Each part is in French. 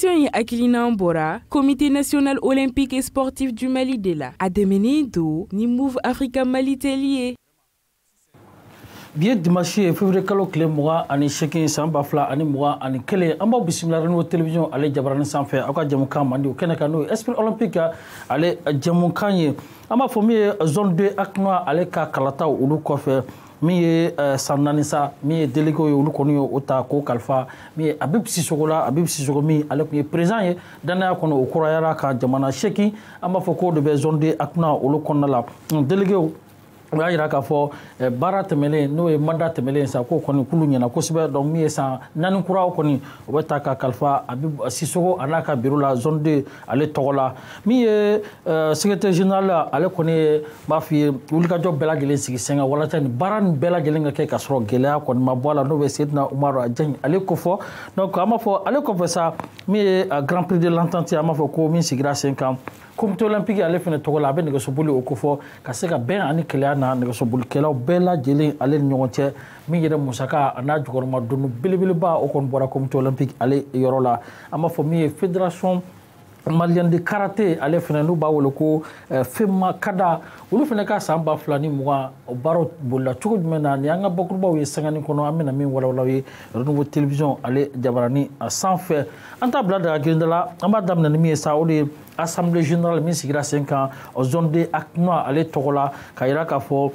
Mission yi Akilina Mbora, Comité national olympique et sportif du Mali de la Ademeni do ni Move Africa Mali telier. Bien dimanche février kalo kile muga ani shekin samba fla ani muga ani kele amba bismillah no télévision ale jabarani sanfé aka jamukan mandi o kenaka no esprit olympique ale jamukan ye amba fomi zone 2 akno ale ka kalata ulu kofe mi sananisa mi délégué ulu koni ota ko kalfa mi abib sisogo mi ale ko présent ye dana kono o kurayara ka jamana shekin amba foko de zone 2 akno ulu konala délégué o y'a k'a fɔ baara tɛmɛlen n'o ye mandat tɛmɛlen sa ko kɔni kulu ɲɛna kosɛbɛ donc min ye san naani kuraw kɔni o bɛ ta ka kalifa Abib Sisoko a n'a ka bureau la zone 2 ale tɔgɔ la min ye secrétaire général ale kɔni b'a f'i ye wulikajɔ bɛɛ lajɛlen sigi sen kan walasa nin baara nin bɛɛ lajɛlen ka kɛ ka sɔrɔ gɛlɛya kɔni ma bɔ a la n'o bɛ Seydina Umaru Adiagne ale ko fɔ donc an b'a fɔ ale kɔfɛ sa min ye Grand Prix de l'Entente an b'a fɔ ko min sigira sen kan Comité olympique ale fɛnɛ tɔgɔ la a bɛ nɛgɛsoboli o ko fɔ ka se ka bɛn ani kɛlɛya na nɛgɛsobolikɛlaw bɛɛ lajɛlen ale ni ɲɔgɔn cɛ min yɛrɛ musaka a n'a jukɔrɔma donu belebeleba o kɔni bɔra Comité olympique ale yɔrɔ la an b'a fɔ min ye fédération malienne de karaté ale fɛnɛ n'u b'a wele ko FEMA kada olu fɛnɛ ka san 2020 o baaraw bolila cogo jumɛn na ni an ka bakurubaw ye sangani kɔnɔ an bɛna min walawalaw ye renouveau télévision ale jabarani a sanfɛ an t'a bila daga kelen da la an b'a daminɛ ni min ye sa o de ye assemblée générale min sigira sen kan o zone 2 aknoa ale tɔgɔ la ka yira k'a fɔ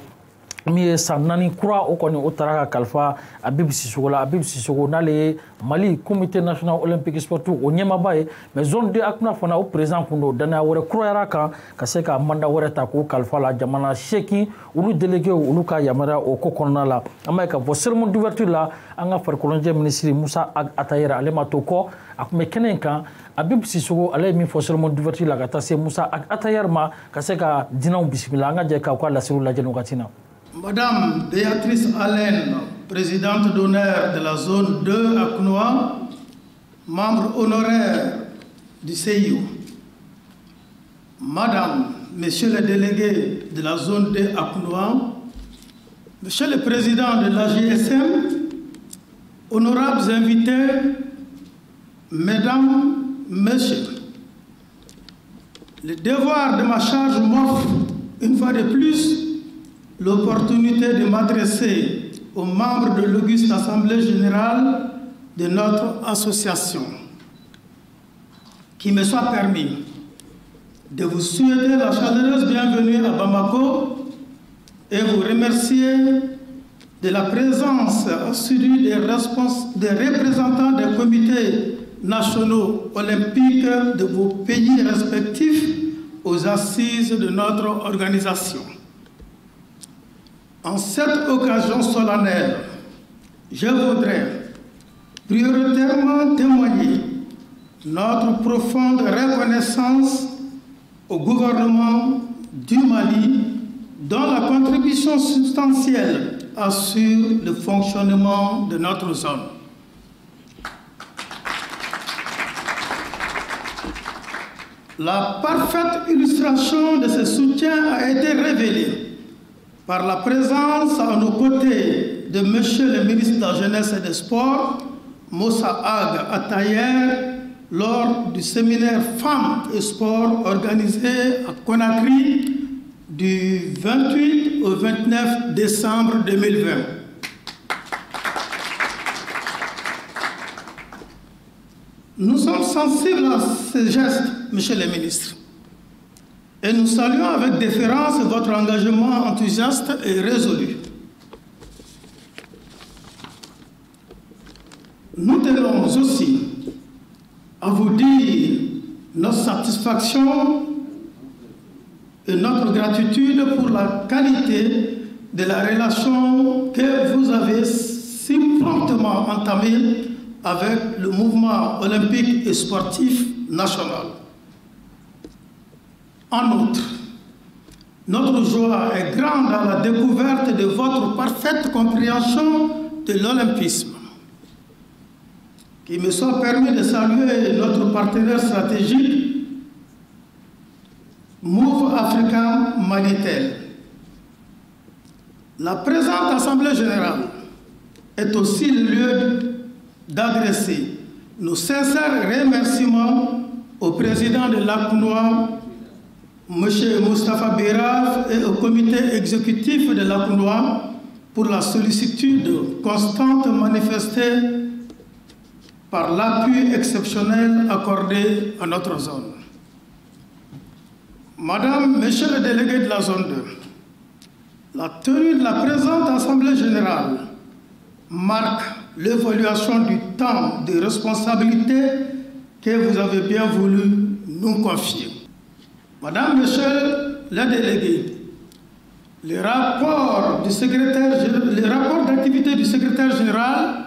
min ye san naani kura o kɔni o taara ka kalifa Abib Sisoko la Abib Sisoko n'ale ye Mali comité national olympique sportif o ɲɛmaaba ye mais zone 2 aknoa fana o président kun don danaya wɛrɛ kurayara kan ka se ka mandat wɛrɛ ta k'o kalifa la jamana 8 olu délégué olu ka yamaruya o ko kɔnɔna la an b'a ye k'a fɔ cérémonie d'ouverture la an ka farikoloɲɛnajɛ ministre Musa Atayɛrɛ ale ma to kɔ a tun bɛ kɛnɛ in kan Abib Sisoko ale ye min fɔ cérémonie d'ouverture la ka taa se Musa Atayɛrɛ ma ka se ka dinɛw bisimila an ka jɛ k'aw ka laseliw lajɛ nin wagati na. Madame Béatrice Allen, présidente d'honneur de la zone 2 Aknoa, membre honoraire du CIO. Madame, Monsieur le délégué de la zone 2 Aknoa, Monsieur le président de l'AGSM, honorables invités, Mesdames, Messieurs, le devoir de ma charge m'offre une fois de plus l'opportunité de m'adresser aux membres de l'auguste Assemblée générale de notre association. Qu'il me soit permis de vous souhaiter la chaleureuse bienvenue à Bamako et vous remercier de la présence assidue des représentants des comités nationaux olympiques de vos pays respectifs aux assises de notre organisation. En cette occasion solennelle, je voudrais prioritairement témoigner notre profonde reconnaissance au gouvernement du Mali, dont la contribution substantielle assure le fonctionnement de notre zone. La parfaite illustration de ce soutien a été révélée par la présence à nos côtés de Monsieur le ministre de la Jeunesse et des Sports, Moussa Atayɛrɛ, lors du séminaire Femmes et Sport organisé à Conakry du 28 au 29 décembre 2020. Nous sommes sensibles à ce geste, Monsieur le ministre. Et nous saluons avec déférence votre engagement enthousiaste et résolu. Nous tenons aussi à vous dire notre satisfaction et notre gratitude pour la qualité de la relation que vous avez si promptement entamée avec le mouvement olympique et sportif national. En outre, notre joie est grande à la découverte de votre parfaite compréhension de l'olympisme. Qu'il me soit permis de saluer notre partenaire stratégique, Move Africa Malitel. La présente Assemblée générale est aussi le lieu d'adresser nos sincères remerciements au président de l'ACNOA, M. Moustapha Beraf, et au comité exécutif de l'ACNOA pour la sollicitude constante manifestée par l'appui exceptionnel accordé à notre zone. Madame, Monsieur le délégué de la zone 2, la tenue de la présente Assemblée générale marque l'évaluation du temps de responsabilité que vous avez bien voulu nous confier. Madame, Monsieur le délégué, les rapports d'activité du secrétaire général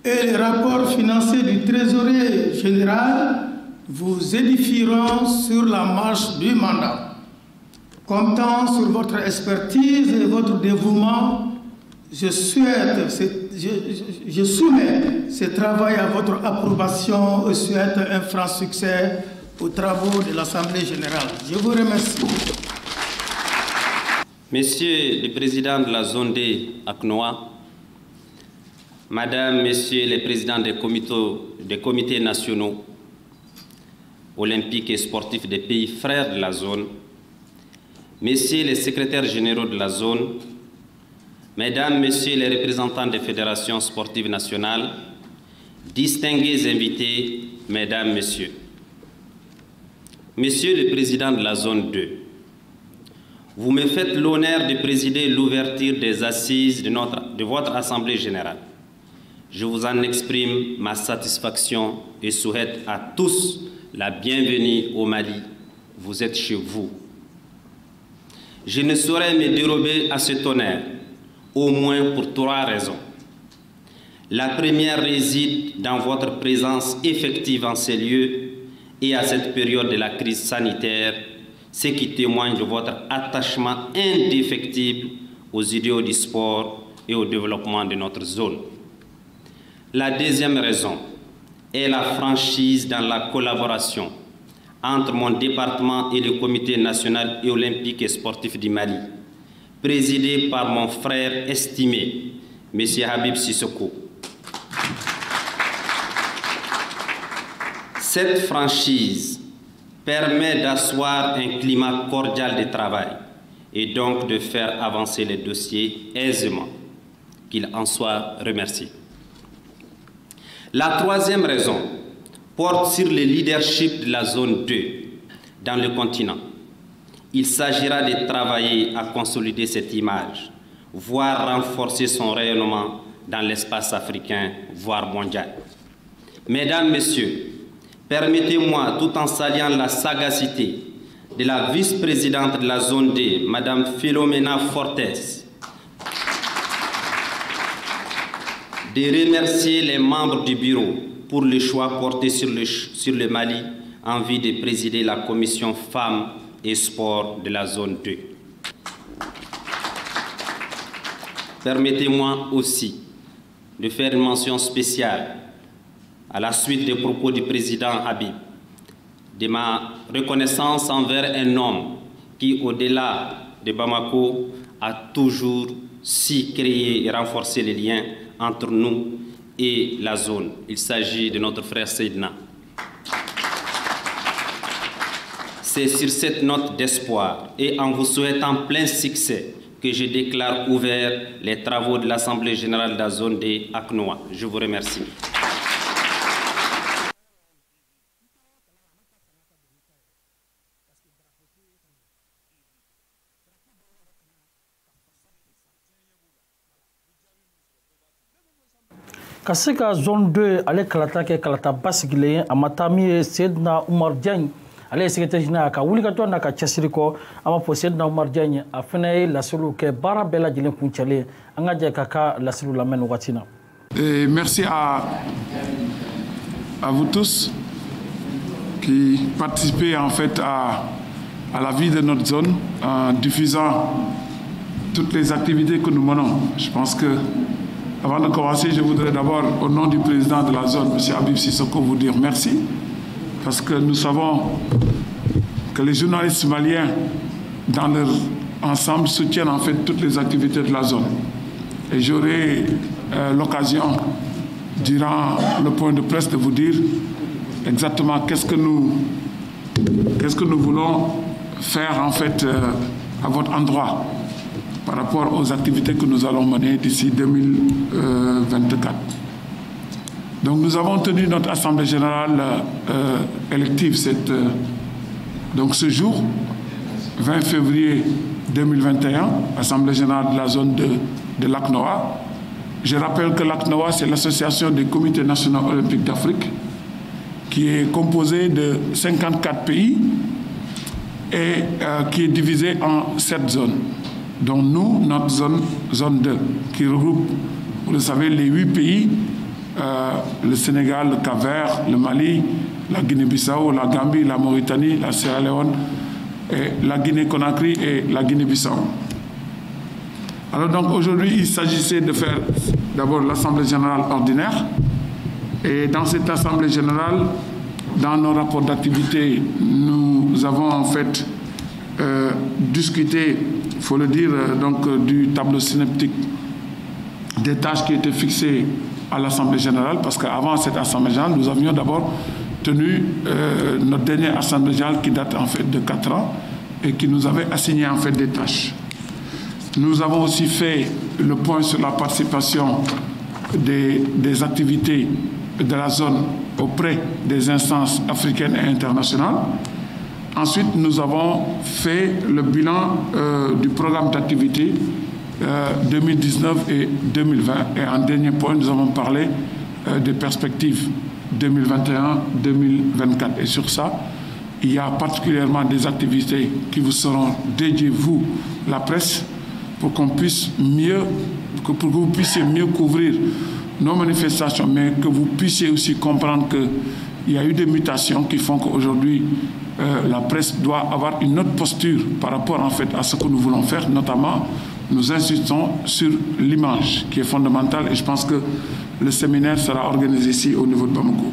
et les rapports financiers du trésorier général vous édifieront sur la marche du mandat. Comptant sur votre expertise et votre dévouement, je soumets ce travail à votre approbation et souhaite un franc succès aux travaux de l'Assemblée générale. Je vous remercie. Monsieur le Président de la zone D ACNOA, Madame, Messieurs les Présidents des comités nationaux olympiques et sportifs des pays frères de la zone, Messieurs les secrétaires généraux de la zone, Mesdames, Messieurs les représentants des fédérations sportives nationales, distingués invités, Mesdames, Messieurs. Monsieur le Président de la zone 2, vous me faites l'honneur de présider l'ouverture des assises de votre Assemblée générale. Je vous en exprime ma satisfaction et souhaite à tous la bienvenue au Mali. Vous êtes chez vous. Je ne saurais me dérober à cet honneur, au moins pour 3 raisons. La première réside dans votre présence effective en ces lieux et à cette période de la crise sanitaire, ce qui témoigne de votre attachement indéfectible aux idéaux du sport et au développement de notre zone. La deuxième raison est la franchise dans la collaboration entre mon département et le Comité national et olympique et sportif du Mali, présidé par mon frère estimé, M. Habib Sissoko. Cette franchise permet d'asseoir un climat cordial de travail et donc de faire avancer les dossiers aisément. Qu'il en soit remercié. La troisième raison porte sur le leadership de la zone 2 dans le continent. Il s'agira de travailler à consolider cette image, voire renforcer son rayonnement dans l'espace africain, voire mondial. Mesdames, Messieurs, permettez-moi, tout en saluant la sagacité de la vice-présidente de la zone D, Madame Philomena Fortes, de remercier les membres du bureau pour le choix porté sur le Mali en vue de présider la commission femmes et sport de la zone 2. Permettez-moi aussi de faire une mention spéciale à la suite des propos du président Habib, de ma reconnaissance envers un homme qui, au-delà de Bamako, a toujours su créer et renforcer les liens entre nous et la zone. Il s'agit de notre frère Seydina. C'est sur cette note d'espoir et en vous souhaitant plein succès que je déclare ouvert les travaux de l'Assemblée générale de la zone des ACNOA. Je vous remercie. Ka se ka zone 2 ale kalata kɛ kalata basigilen a ma taa min ye Seydina Umar Diagne ale ye secrétaire général ka wulikajɔ n'a ka cɛsiri kɔ an b'a fɔ Seydina Umar Diagne a fana ye laseliw kɛ baara bɛɛ lajɛlen kuncɛlen an ka jɛ ka ka laseliw lamɛn nin waati na. Merci à vous tous qui participez en fait à la vie de notre zone en diffusant toutes les activités que nous menons. Je pense que avant de commencer, je voudrais d'abord, au nom du président de la zone, M. Habib Sissoko, vous dire merci, parce que nous savons que les journalistes maliens, dans leur ensemble, soutiennent en fait toutes les activités de la zone. Et j'aurai l'occasion durant le point de presse, de vous dire exactement qu'est-ce que nous voulons faire en fait à votre endroit par rapport aux activités que nous allons mener d'ici 2024. Donc nous avons tenu notre Assemblée générale élective donc ce jour, 20 février 2021, Assemblée générale de la zone de l'ACNOA. Je rappelle que l'ACNOA, c'est l'Association des comités nationaux olympiques d'Afrique, qui est composée de 54 pays et qui est divisée en 7 zones, dont nous, notre zone 2, qui regroupe, vous le savez, les 8 pays, le Sénégal, le Cap-Vert, le Mali, la Guinée-Bissau, la Gambie, la Mauritanie, la Sierra Leone, et la Guinée-Conakry et la Guinée-Bissau. Alors donc aujourd'hui, il s'agissait de faire d'abord l'Assemblée générale ordinaire. Et dans cette Assemblée générale, dans nos rapports d'activité, nous avons en fait discuté, il faut le dire, donc du tableau synoptique des tâches qui étaient fixées à l'Assemblée générale, parce qu'avant cette Assemblée générale, nous avions d'abord tenu notre dernière Assemblée générale qui date en fait de 4 ans et qui nous avait assigné en fait des tâches. Nous avons aussi fait le point sur la participation des activités de la zone auprès des instances africaines et internationales. Ensuite, nous avons fait le bilan du programme d'activité 2019 et 2020. Et en dernier point, nous avons parlé des perspectives 2021-2024. Et sur ça, il y a particulièrement des activités qui vous seront dédiées, vous, la presse, pour qu'on puisse pour que vous puissiez mieux couvrir nos manifestations, mais que vous puissiez aussi comprendre qu'il y a eu des mutations qui font qu'aujourd'hui, la presse doit avoir une autre posture par rapport en fait à ce que nous voulons faire. Notamment, nous insistons sur l'image qui est fondamentale et je pense que le séminaire sera organisé ici au niveau de Bamako.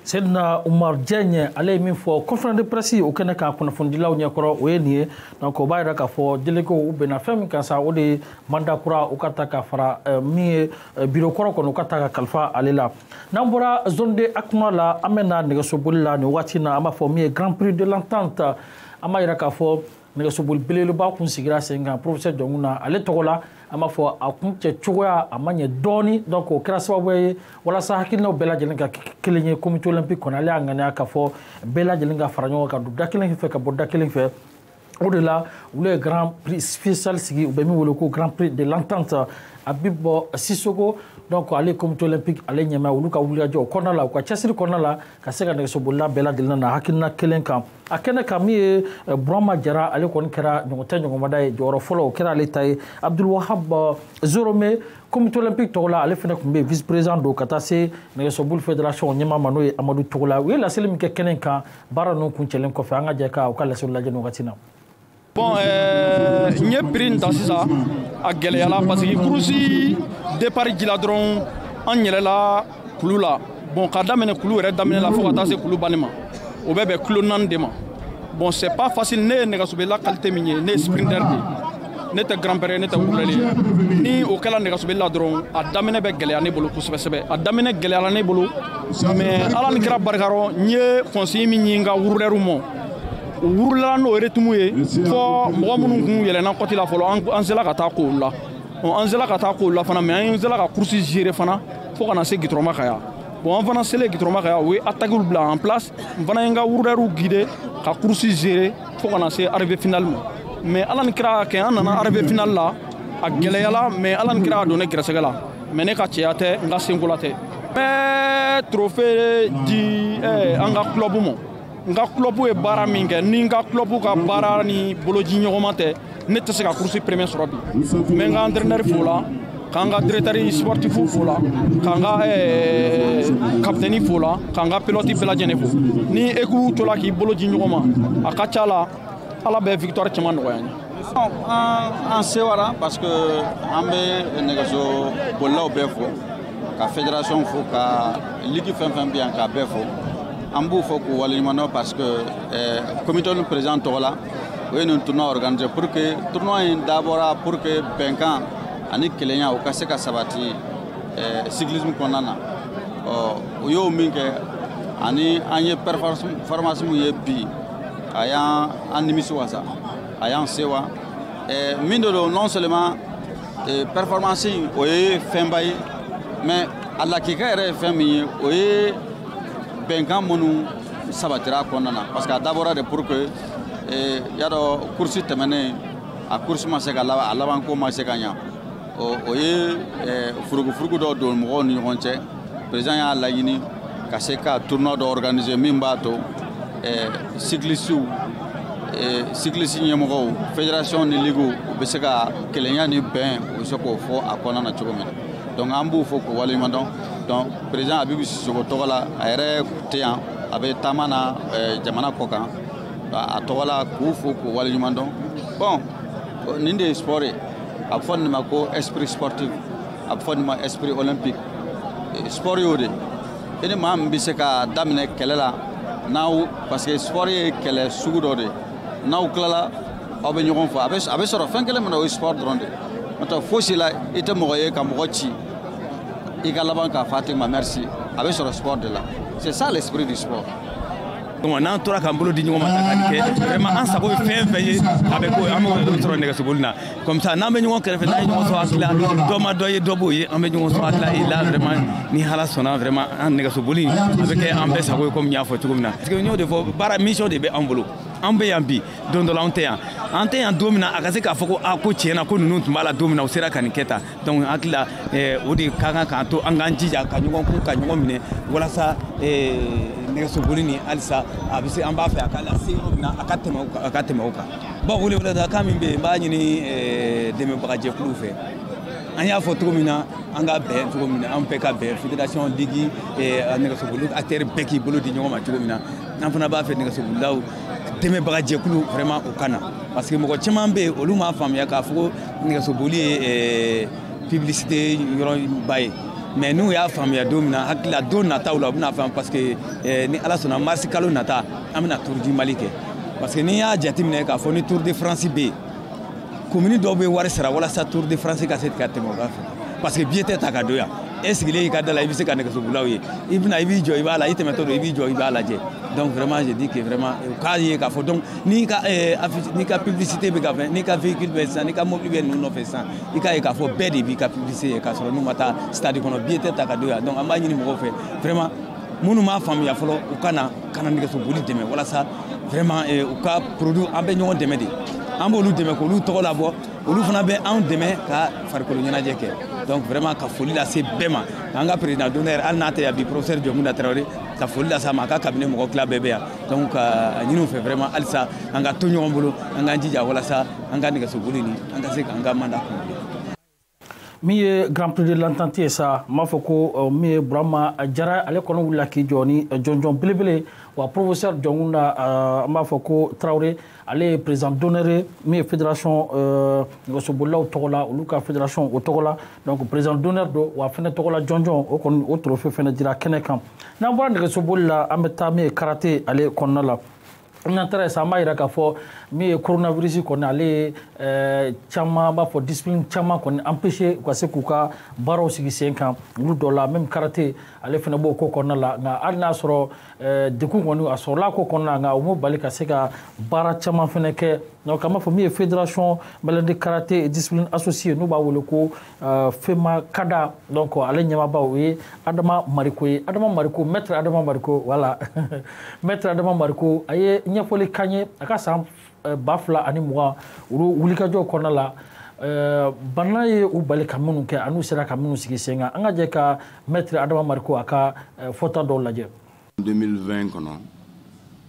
Sedna Oumar Diagne ale min fo conférence de presse o kene ka kono fondilaw nyakoro o yeni donc o bayra ka fo delego o bena fami ka sa o de manda kura o kata ka fara mi bureau koro kono kata ka kalfa alela nambora zone de akno la amena ne so bulla ni watina ama fo mi grand prix de l'entente ama ira ka fo ne so bul belelo ba kun sigira senga professeur Jonguna ale togola ama fo akun che choya amanye doni donc o kra sababu wala sa hakilno bela jelinga kelenye comité olympique kon ale ngana ka fo bela jelinga faranyo ka du dakelen fe ka bodda kelen fe au-delà le grand prix spécial sigi ou bemi wolo ko grand prix de l'entente Abibo Sissoko donc ale comité olympique ale nyama uluka wulia jo konala ko chasiri konala ka sega ne so bolla bela jelina na hakilna kelen kan akene kami Brahma Jara ale kon kera nyota nyomada e joro folo kera le tay Abdul Wahab Zorome comité olympique tola ale fene kumbe vice président do katase ne so bul fédération nyama mano e Amadou Tola we la selim ke kenen kan barano kun chelen ko fa nga jeka o kala so la jeno gatina. Bon, nye prix dans ça a gɛlɛyala parce que kurusi départ jila dɔrɔn an yɛlɛla kulu la bon ka daminɛ kulu yɛrɛ daminɛ la fo ka taa se kulu banni ma o bɛ bɛn kilo 4 de ma bon c'est pas facile ne ye nɛgɛsobela qualité min ye ne ye sprinter de ne tɛ grand père ne tɛ wulɛli ye ni o kɛla nɛgɛsobela dɔrɔn a daminɛ bɛ gɛlɛya ne bolo kosɛbɛ kosɛbɛ a daminɛ gɛlɛyala ne bolo mais ala ni kira barikayɔrɔ n ye conseiller min ɲi n ka wurudɛriw ma wurula n'o rythme ye fo mɔgɔ minnu kun yɛlɛnna kɔti la fɔlɔ an sela ka taa k'o la an sela ka taa k'o la fana mais an sela ka course gérer fana fo kana se gitroma ka yan bon an fana sele gitroma ka yan o ye attaquew bila en place n fana ye n ka wurudɛriw guider ka course gérer fo kana se arrivé final ma mais ala ni kira kɛ an nana arrivé final la a gɛlɛyala mais ala ni kira a don ne gɛrɛsɛgɛ la mais ne ka cɛya tɛ n ka senko la tɛ n bɛ trophée di an ka club ma n ka club ye baara min kɛ ni n ka club ka baara ni boloji ɲɔgɔnma tɛ ne tɛ se ka course premier sɔrɔ bi mais n ka entraîneur fo la k'an ka directeur sportif fo la k'an ka capitaine fo la k'an ka pilote bɛɛ lajɛlen fo ni équipe tola k'i boloji ɲɔgɔn ma a ka ca la ala bɛ victoire caman nɔgɔya n ye. an sewara parce que an bɛ nɛgɛso bolilaw bɛɛ fo ka fédération fo ka ligue fɛn fɛn bɛ yan k'a bɛɛ fo. An b'u fɔ k'u waleɲumandɔn parce que comité nu président tɔgɔ la o ye nin tournoi organisé pour que tournoi in dabɔra pour que bɛnkan ani kelenya o ka se ka sabati cyclisme kɔnɔna na o y'o min kɛ ani an ye performance min ye bi a y'an nimisi wasa a y'an sewa min de don non seulement performance in o ye fɛnba ye mais a lakika yɛrɛ ye fɛn min ye o ye bɛnkan minnu sabatira kɔnɔna na parce que a dabɔra de pour que y'a dɔn course tɛmɛnen a course ma se ka laban a laban ko ma se ka ɲa o ye furugufurugu dɔ don mɔgɔw ni ɲɔgɔn cɛ président y'a laɲini ka se ka tournoi dɔ organiser min b'a to cycliste ɲɛmɔgɔw fédération ni ligue u bɛ se ka kelenya ni bɛn u bɛ se k'o fɔ a kɔnɔna na cogo min na donc an b'u fɔ k'u waleɲumandɔn donc président Abibu Sisoko tɔgɔ la a yɛrɛ tɛ yan a bɛ taama na jamana kɔ kan a tɔgɔ la k'u fɔ k'u waleɲumandɔn bon nin de ye sport ye a bɛ fɔ nin ma ko esprit sportif a bɛ fɔ nin ma esprit olympique sport y'o de i ni maa min bɛ se ka daminɛ kɛlɛ la n'aw parce que sport ye kɛlɛ sugu dɔ de n'aw tilala aw bɛ ɲɔgɔn fɔ a bɛ sɔrɔ fɛn kelen min na o ye sport dɔrɔn de n'o tɛ fosi la i tɛ mɔgɔ ye ka mɔgɔ ci i ka laban k'a fɔ a tigi ma merci a bɛ sɔrɔ sport de la c'est ça l'esprit du sport. Donc n'an tora k'an bolo di ɲɔgɔn ma ta ka nin kɛ vraiment an sago ye fɛn fɛn ye a bɛ ko an bɛ sɔrɔ nɛgɛsoboli na comme ça n'an bɛ ɲɔgɔn kɛrɛfɛ n'an ye ɲɔgɔn sɔrɔ hakili la dɔ ma dɔ ye dɔ b'o ye an bɛ ɲɔgɔn sɔrɔ hakili la et là vraiment ni Ala sɔnna vraiment an nɛgɛsoboli a bɛ kɛ an bɛɛ sago ye comme n y'a fɔ cogo min na parce que n y'o de fɔ baara mission de bɛ an bolo an bɛ yan bi don dɔ la an tɛ yan don min na a ka se k'a fɔ ko ko tiɲɛna ko ninnu tun b'a la don min na u sera ka nin kɛ tan donc hakili la o de ka kan k'an to an k'an jija ka ɲɔgɔn kun ka ɲɔgɔn minɛ walasa nɛgɛsoboli ni halisa a bɛ se an b'a fɛ a ka lase yɔrɔ min na a ka tɛmɛ o kan bon weleweledakan min bɛ yen n b'a ɲini dɛmɛbagajɛkuluw fɛ an y'a fɔ cogo min na an ka bɛn cogo min na an bɛɛ ka bɛn fédération ligue nɛgɛsoboli acteurs bɛɛ k'i bolo di ɲɔgɔn ma cogo min na an fana b'a fɛ nɛgɛsobolilaw dɛmɛbagajɛkulu vraiment o ka na parce que mɔgɔ caman bɛ yen olu m'a faamuya k'a fɔ ko nɛgɛsoboli ye publicité yɔrɔba ye mais n'u y'a faamuya don min na hakili la don nataw la u bɛna faamu parce que ni Ala sɔnna mars kalo nata an bɛna Tour du Mali kɛ parce que n'i y'a jateminɛ k'a fɔ ni Tour de France bɛ yen commune dɔw bɛ wari sara walasa Tour de France ka se ka tɛmɛ o kan parce que billet tɛ ta ka don yan e sigilen i ka da la i bɛ se ka nɛgɛsobolilaw ye i b'i jɔ i b'a la i tɛmɛtɔ don i b'i jɔ i b'a lajɛ donc vraiment je dis que vraiment u k'a ye k'a fɔ donc n'i ka publicité bɛ ka fɛn n'i ka véhicule bɛ sisan n'i ka mobile bɛ ninnu nɔfɛ sisan i k'a ye k'a fɔ bɛɛ de b'i ka publicité ye k'a sɔrɔ n'u ma taa stade kɔnɔ billet tɛ ta ka don yan donc an b'a ɲini mɔgɔw fɛ vraiment minnu m'a faamuya fɔlɔ u ka na nɛgɛsoboli dɛmɛ walasa vraiment u ka produit an bɛ ɲɔgɔn dɛmɛ de an b'olu dɛmɛ k'olu tɔgɔ labɔ olu fana bɛ anw dɛmɛ ka farikolo ɲɛnajɛ kɛ donc vraiment ka foli lase bɛɛ ma an ka président d'honneur hali n'a tɛ yan bi professeur Jɔmunda Tarawele ka foli lase a ma a ka cabinet mɔgɔ tila bɛɛ bɛ yan donc ka ɲini u fɛ vraiment halisa an ka to ɲɔgɔn bolo an k'an jija walasa an ka nɛgɛsoboli nin an ka se k'an ka mandat kɔnɔ. min ye grand prix de l'entente ye sa n b'a fɔ ko min ye Burama Jara ale kɔni wulila k'i jɔ ni jɔnjɔn belebele wa professeur Jɔmunda an b'a fɔ ko Tarawele ale ye président d'honneur ye min ye fédération nɛgɛsobolilaw tɔgɔ la olu ka fédération o tɔgɔ la donc président d'honneur don wa fɛnɛ tɔgɔ la jɔnjɔn o kɔni o trophée fɛnɛ dira kɛnɛ kan n'an bɔra nɛgɛsoboli la an bɛ taa min ye karaté ale kɔnɔna la n'an taara yen sa an b'a yira k'a fɔ min ye coronavirus kɔni ale ye caman b'a fɔ discipline caman kɔni empêché u ka se k'u ka baaraw sigi sen kan olu dɔ la même karaté ale fana b'o ko kɔnɔna la nka hali n'a sɔrɔ degun kɔni a sɔrɔla ko kɔnɔna la nka o m'o bali ka se ka baara caman fana kɛ donc an b'a fɔ min ye fédération malienne de karaté et discipline associée n'u b'a wele ko FEMA kada donc ale ɲɛmaaba o ye Adama Mariko ye Adama Mariko maître Adama Mariko voilà maître Adama Mariko a ye ɲɛfɔli k'an ye a ka san 2020 olu wulikajɔ kɔnɔna la bana ye u bali ka minnu kɛ an'u sera ka minnu sigi sen kan an ka jɛ ka maître Adama Mariko a ka fɔta dɔw lajɛ. 2020 kɔnɔ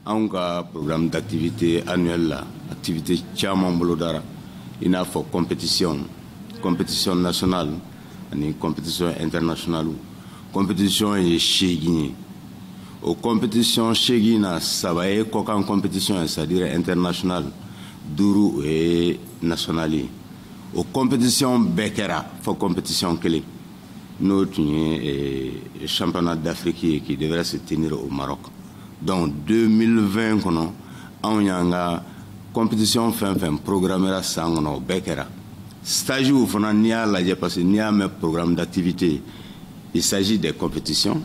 anw ka programme d'activité annuel la activité caman bolodara i n'a fɔ compétition nationale ani compétition internationale compétition ye 8 ye o compétition 8 na 3 ye kɔkan compétition c'est-à-dire international 5 ye national ye o compétition bɛɛ kɛra fɔ compétition kelen n'o tun ye championnat d'Afrique ye qui devrait se tenir au Maroc donc 2020 kɔnɔ anw y'an ka compétition fɛn fɛn programmera san kɔnɔ o bɛɛ kɛra stage fana n'i y'a lajɛ parce que n'i y'a mɛn programme d'activité Il s'agit des compétitions,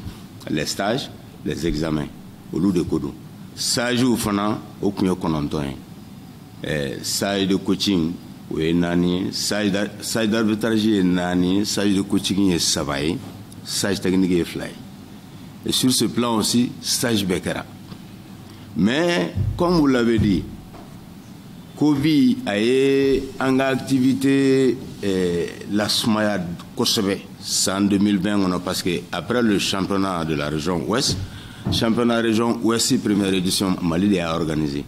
les stages, les examens. Au lieu de Kodo. Stage ou fana, au kunyo konontoin. Stage de coaching, ou nani, stage d'arbitrage est nani, stage de coaching est savaye, stage technique est fly. Et sur ce plan aussi, stage Bekara. Mais, comme vous l'avez dit, Covid a eu une activité, la Soumaya Kosobe, c'est en 2020, parce qu'après le championnat de la région Ouest, championnat région Ouest, première édition, Mali a organisé.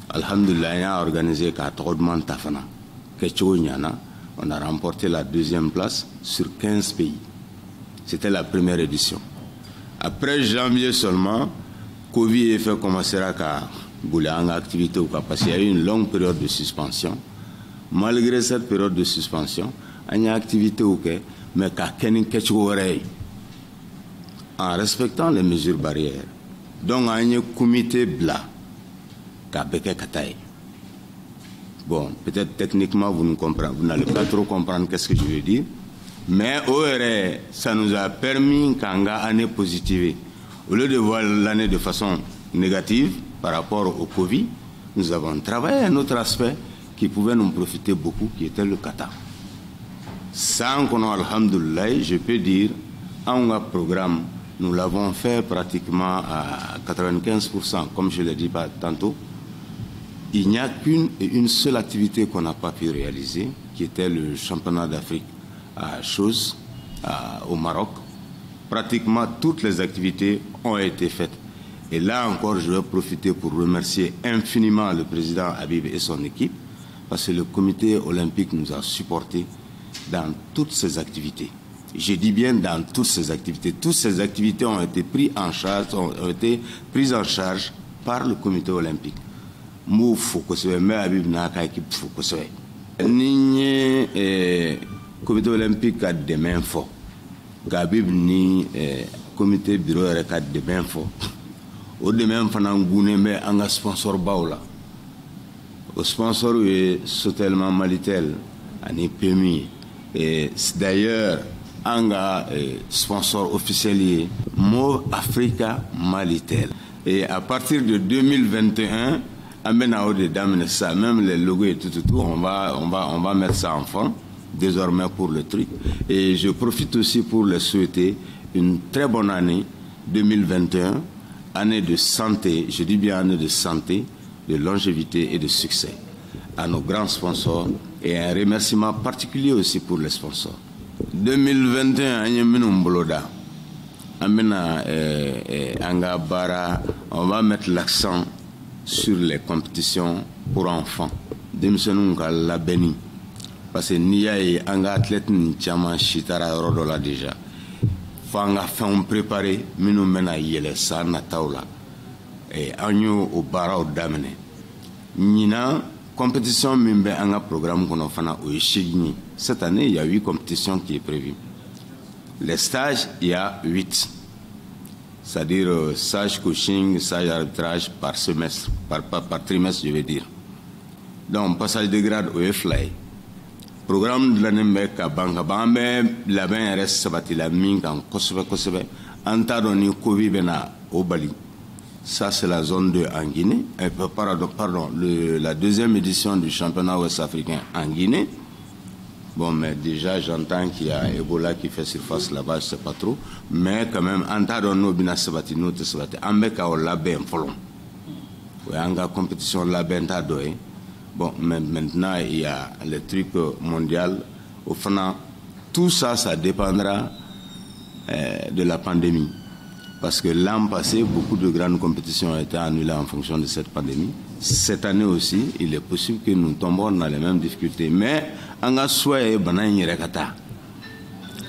Alhamdulillah, il a organisé qu'à Trodman Tafana. On a remporté la 2e place sur 15 pays. C'était la première édition. Après janvier seulement, Covid a fait commencer à bouler en activité parce qu'il y a eu une longue période de suspension. Malgré cette période de suspension, il y a une activité mais en respectant les mesures barrières. Donc, il y a un comité blanc qui a béqué Kataï. Bon, peut-être techniquement, vous n'allez pas trop comprendre qu'est-ce que je veux dire. Mais ORE, ça nous a permis qu'en année positive, au lieu de voir l'année de façon négative par rapport au Covid, nous avons travaillé un autre aspect qui pouvait nous profiter beaucoup, qui était le kata. Sans qu'on ait, alhamdoulilah, je peux dire, un programme, nous l'avons fait pratiquement à 95%, comme je l'ai dit tantôt. Il n'y a qu'une et une seule activité qu'on n'a pas pu réaliser, qui était le championnat d'Afrique à Chose, au Maroc. Pratiquement toutes les activités ont été faites. Et là encore, je vais profiter pour remercier infiniment le président Habib et son équipe, parce que le comité olympique nous a supportés dans toutes ces activités. Je dis bien dans toutes ces activités. Toutes ces activités ont été prises en charge, par le comité olympique. Mou Fokoswe, mais Habib Naka équipe Fokoswe. Ni comité olympique a des mains fortes. Habib ni comité bureau a des mains fortes. Au demain, on a un sponsor baoula. Au sponsor est Sotelman Malitel, un PMI. Et d'ailleurs, un sponsor officiel Mauve Africa Malitel. Et à partir de 2021, même les logos et tout, on va mettre ça en forme désormais pour le truc. Et je profite aussi pour les souhaiter une très bonne année 2021. Année de santé, je dis bien année de santé, de longévité et de succès à nos grands sponsors et un remerciement particulier aussi pour les sponsors. 2021, on va mettre l'accent sur les compétitions pour enfants. La béni. Parce que n'y a un athlète n'tiaman chitara rodola déjà. Fanga fait préparer, mais nous menons yele sa na taula. Et agno au bara au damene. Nina compétition mimbe anga programme qu'on a fait au Chigni. Cette année, il y a 8 compétitions qui est prévues. Les stages, il y a 8. C'est-à-dire stage coaching, stage arbitrage par semestre, par trimestre, je vais dire. Donc, passage de grade au FLY. Programme de l'année Mbeka Banka Bambe, la bain reste sabati la mine en Kosovo, Antadoni Kovi Bena au Bali. Ça, c'est la zone 2 en Guinée. Pardon, la 2e édition du championnat ouest-africain en Guinée. Bon, mais déjà, j'entends qu'il y a Ebola qui fait surface là-bas, je ne sais pas trop. Mais quand même, Antadoni Bina Sabati, nous te sabati. Ambeka au Labé en Folon. Oui, en compétition Labé en Tadoé. Bon, mais maintenant, il y a le truc mondial. Au fond, tout ça, ça dépendra de la pandémie. Parce que l'an passé, beaucoup de grandes compétitions ont été annulées en fonction de cette pandémie. Cette année aussi, il est possible que nous tombons dans les mêmes difficultés. Mais, on a souhaité que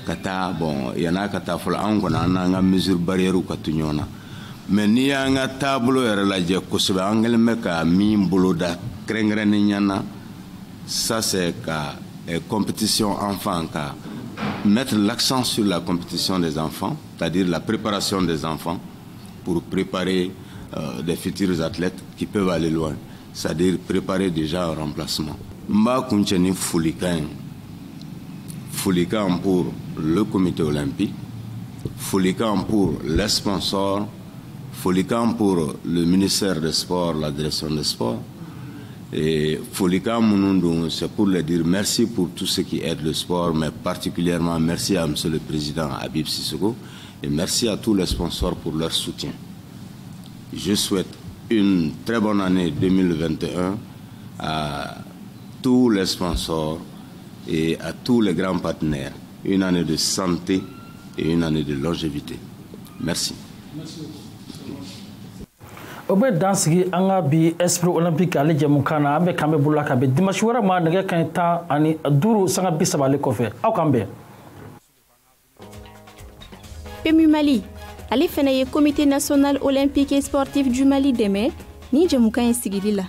Kata, bon, il y en a Kata, on a une mesure barrière ou Katunyona. Mais il y a un tableau et la Kosovo, Angelmeka, Mimboloda, Krengrenyana. Ça, c'est la compétition enfant. Mettre l'accent sur la compétition des enfants, c'est-à-dire la préparation des enfants pour préparer des futurs athlètes qui peuvent aller loin. C'est-à-dire préparer déjà un remplacement. Mba Kuncheni Foulikan pour le comité olympique, folikan pour les sponsors, folikan pour le ministère des Sports, la direction des Sports. Et folikan Mounoundou, c'est pour leur dire merci pour tout ce qui aide le sport, mais particulièrement merci à M. le Président Habib Sissoko et merci à tous les sponsors pour leur soutien. Je souhaite une très bonne année 2021 à tous les sponsors et à tous les grands partenaires. Une année de santé et une année de longévité. Merci. Obe dansigi anga bi esprit olympique ale jamukana ambe kambe bulaka be dimanche wara ma nge kan ta ani duru sanga bisaba le kofe aw kambe PMU Mali ale fana ye comité national olympique et sportif du Mali deme ni jamukan sigili la